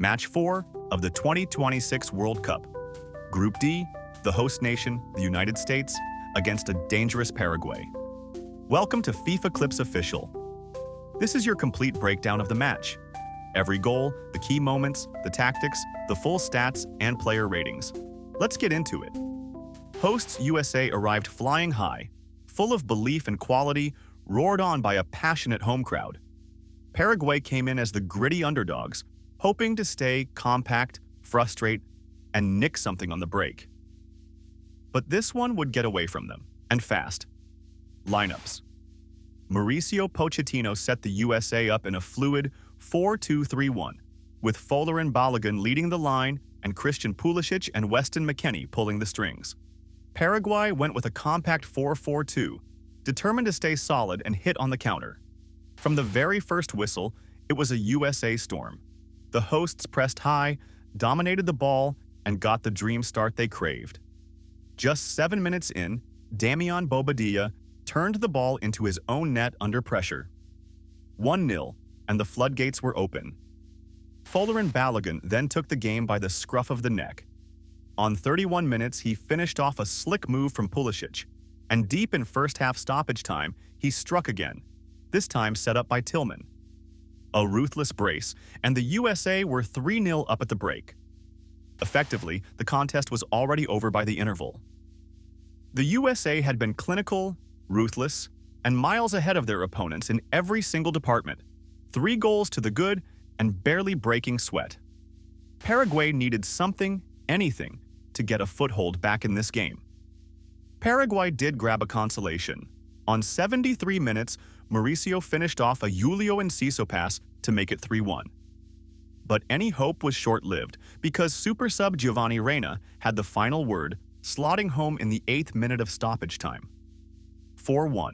Match 4 of the 2026 World Cup. Group D, the host nation, the United States, against a dangerous Paraguay. Welcome to FIFAClipsOfficial. This is your complete breakdown of the match. Every goal, the key moments, the tactics, the full stats, and player ratings. Let's get into it. Hosts USA arrived flying high, full of belief and quality, roared on by a passionate home crowd. Paraguay came in as the gritty underdogs, hoping to stay compact, frustrate, and nick something on the break. But this one would get away from them, and fast. Lineups. Mauricio Pochettino set the USA up in a fluid 4-2-3-1, with Folarin Balogun leading the line and Christian Pulišić and Weston McKennie pulling the strings. Paraguay went with a compact 4-4-2, determined to stay solid and hit on the counter. From the very first whistle, it was a USA storm. The hosts pressed high, dominated the ball, and got the dream start they craved. Just 7 minutes in, Damián Bobadilla turned the ball into his own net under pressure. 1-0, and the floodgates were open. Folarin Balogun then took the game by the scruff of the neck. On 31 minutes, he finished off a slick move from Pulišić, and deep in first-half stoppage time, he struck again, this time set up by Tillman. A ruthless brace, and the USA were 3-0 up at the break. Effectively, the contest was already over by the interval. The USA had been clinical, ruthless, and miles ahead of their opponents in every single department, 3 goals to the good and barely breaking sweat. Paraguay needed something, anything, to get a foothold back in this game. Paraguay did grab a consolation. On 73 minutes, Mauricio finished off a Enciso pass to make it 3-1. But any hope was short-lived because super sub Giovanni Reyna had the final word, slotting home in the 8th minute of stoppage time. 4-1.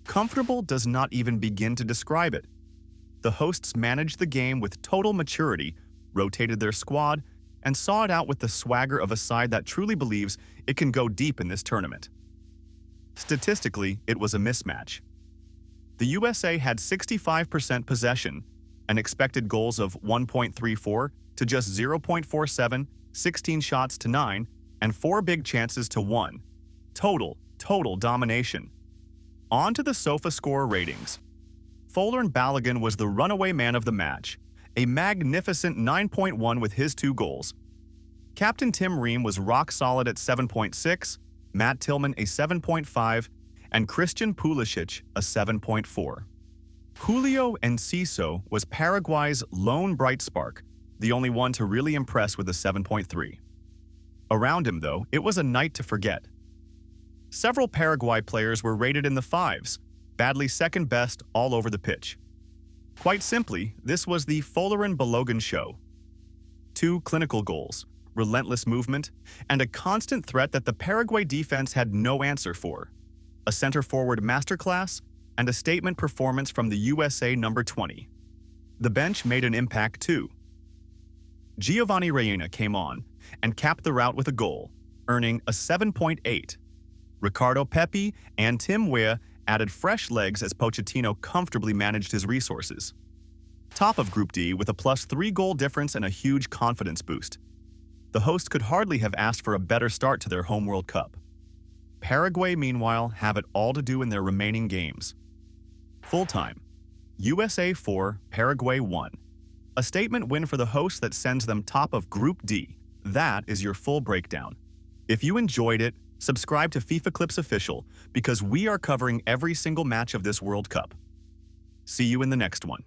Comfortable does not even begin to describe it. The hosts managed the game with total maturity, rotated their squad, and saw it out with the swagger of a side that truly believes it can go deep in this tournament. Statistically, it was a mismatch. The USA had 65% possession, and expected goals of 1.34 to just 0.47, 16 shots to 9, and 4 big chances to 1. Total domination. On to the sofa score ratings. Folarin Balogun was the runaway man of the match, a magnificent 9.1 with his 2 goals. Captain Tim Ream was rock solid at 7.6, Matt Tillman a 7.5, and Christian Pulišić a 7.4. Julio Enciso was Paraguay's lone bright spark, the only one to really impress with a 7.3. Around him, though, it was a night to forget. Several Paraguay players were rated in the 5s, badly second best all over the pitch. Quite simply, this was the Folarin Balogun show. 2 clinical goals, relentless movement, and a constant threat that the Paraguay defense had no answer for. A center-forward masterclass, and a statement performance from the USA number 20. The bench made an impact too. Giovanni Reyna came on and capped the rout with a goal, earning a 7.8. Ricardo Pepi and Tim Weah added fresh legs as Pochettino comfortably managed his resources. Top of Group D with a +3 goal difference and a huge confidence boost. The host could hardly have asked for a better start to their home World Cup. Paraguay, meanwhile, have it all to do in their remaining games. Full-time. USA 4, Paraguay 1. A statement win for the hosts that sends them top of Group D. That is your full breakdown. If you enjoyed it, subscribe to FIFAClipsOfficial because we are covering every single match of this World Cup. See you in the next one.